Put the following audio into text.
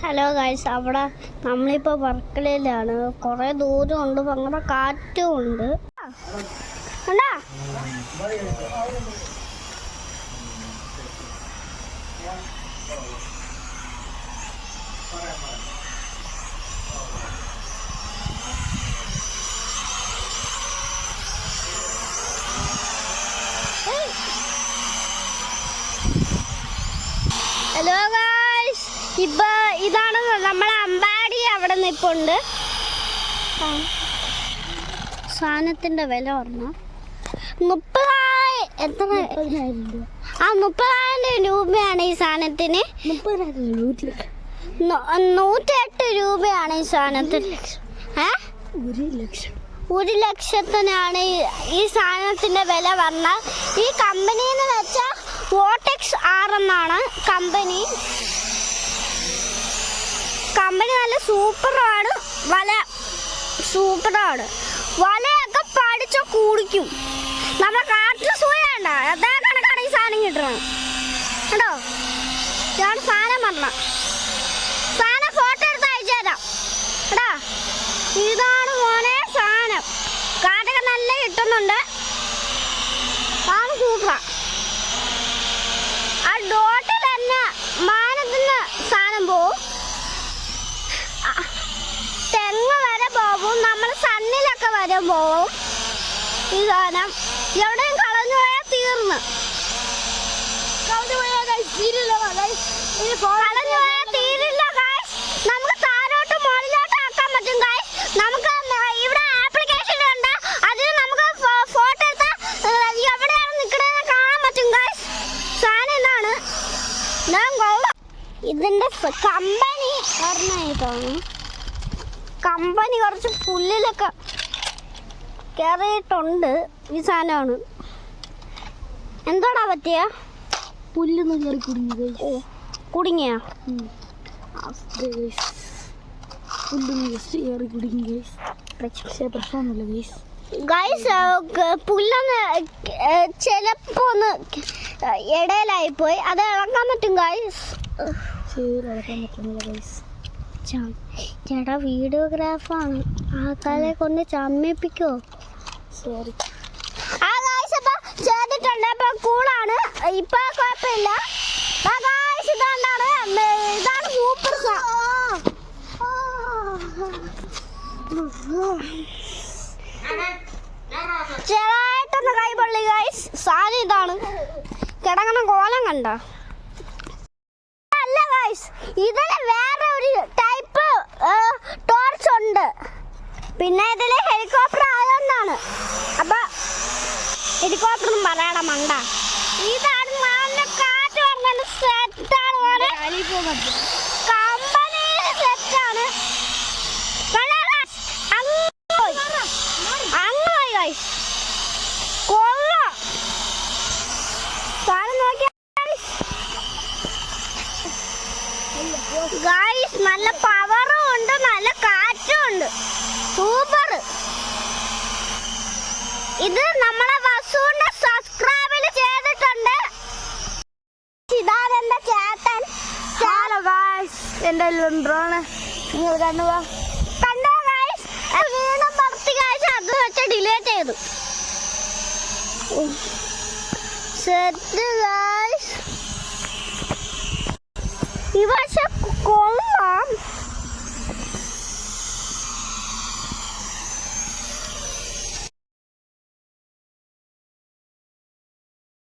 Hello guys, അവിടെ നമ്മളിപ്പോൾ വർക്കലയിലാണ്. കുറേ ദൂരമുണ്ട്, ഭയങ്കര കാറ്റും ഉണ്ട്. കണ്ടാ ഹലോ ഗൈസ്, ഇതാണ് നമ്മളെ അമ്പാടി. അവിടെ നിൽപ്പുണ്ട്. സാധനത്തിൻ്റെ വില പറഞ്ഞു 30,000 രൂപയാണ് ഈ സാധനത്തിന്. 108 രൂപയാണ് ഈ സാധനത്തിന്. 1,00,000 ഈ സാധനത്തിൻ്റെ വില പറഞ്ഞാൽ. ഈ കമ്പനിന്ന് വെച്ചാൽ വോട്ടെക്സ് R എന്നാണ് കമ്പനി. നല്ല സൂപ്പറാണ്. വലയൊക്കെ പഠിച്ച കുടിക്കും. നമ്മുടെ കാട്ടിൽ സൂയണ്ട അതേ കണക്കാണ് ഈ സാധനം കിട്ടണം കേട്ടോ. ഞാൻ സാധനം പറഞ്ഞ സാധനം ഫോട്ടോ എടുത്ത് അയച്ചു തരാം കേട്ടാ. ഇതാണ് മോനെ സാധനം. കാട്ടൊക്കെ നല്ല കിട്ടുന്നുണ്ട്. സാധനം സൂപ്പറാ. ആ ഡോട്ടിൽ തന്നെ മാനത്തിന് സാധനം പോവും. തെങ്ങ് വരെ പോവും. നമ്മൾ സണ്ണിലൊക്കെ വരെ പോവും. ഈ സാധനം എവിടെയും കളഞ്ഞു പോയാൽ തീർന്ന്. തീരില്ല ഗൈസ്. നമുക്ക് താഴോട്ട് മുകളിലോട്ട് ആക്കാൻ പറ്റും ഗൈസ്. നമുക്ക് ഇവിടെ ആപ്ലിക്കേഷൻ ഉണ്ട്. അതിന് നമുക്ക് ഫോട്ടോ എടുത്താൽ എവിടെയാണ് നിൽക്കണതെന്ന് കാണാൻ പറ്റും ഗൈസ്. സാധനം ഇതാണ്. ഇതിൻ്റെ കമ്പനി പറഞ്ഞായിട്ടാണ്. കമ്പനി കുറച്ച് പുല്ലിലൊക്കെ കയറിയിട്ടുണ്ട്. ഈ സാധനമാണ്. എന്താടാ പറ്റിയ പുല്ലൊന്നും കയറി കുടുങ്ങിയാ? പ്രശ്നമൊന്നുമില്ല ഗൈസ്. പുല്ലൊന്ന് ചിലപ്പോ ഒന്ന് ഇടയിലായിപ്പോയി. അത് ഇളക്കാൻ പറ്റും ഗൈസ്. ചേട്ടാ വീഡിയോഗ്രാഫാണ്. ആൾക്കാരെ കൊണ്ട് ചമ്മിപ്പിക്കോ? സോറി. ആ ഗൈസ് ഇപ്പൊ ചെയ്തിട്ടുണ്ട്. ഇപ്പൊ കൂളാണ്. ഇപ്പൊ കുഴപ്പമില്ല. ഇതാണ് സൂപ്പർ. ചെറുതായിട്ടൊന്ന് കൈ പൊള്ളി ഗൈസ്. സാധനം ഇതാണ്. കിടങ്ങണ കോലം കണ്ട. അല്ല ഗൈസ്, ഇതിന് വേറെ ഒരു ടൈപ്പ് ടോർച്ച് ഉണ്ട്. പിന്നെ ഇതില് ഹെലികോപ്റ്റർ ആയതുകൊണ്ടാണ്. അപ്പൊ ഹെലികോപ്റ്റർ ഒന്നും പറയണ മണ്ട. ഇതാണ് നല്ല കാറ്റ് പറഞ്ഞ സെറ്റാണ്. കമ്പനി സെറ്റാണ്. അങ്ങ് പോയി ഗൈസ്. കൊള്ളാം. സാധനം നോക്കിയാ ഗൈസ്. നല്ല പവറും ഉണ്ട്, നല്ല കാറ്റും ഉണ്ട്. സൂപ്പർ. ഇത് നമ്മളെ വസുവിന്റെ സബ്സ്ക്രൈബിൽ ചെയ്തിട്ടുണ്ട്. ഇതാണ് എന്റെ ചേട്ടൻ. ഹലോ ഗൈസ്, എൻ്റെ ഡ്രോണ് കണ്ടോ ഗൈസ്? വീണ്ടും പറത്തി ഗൈസ്. അത് വെച്ച് ഡിലീറ്റ് ചെയ്തു. സെറ്റ്.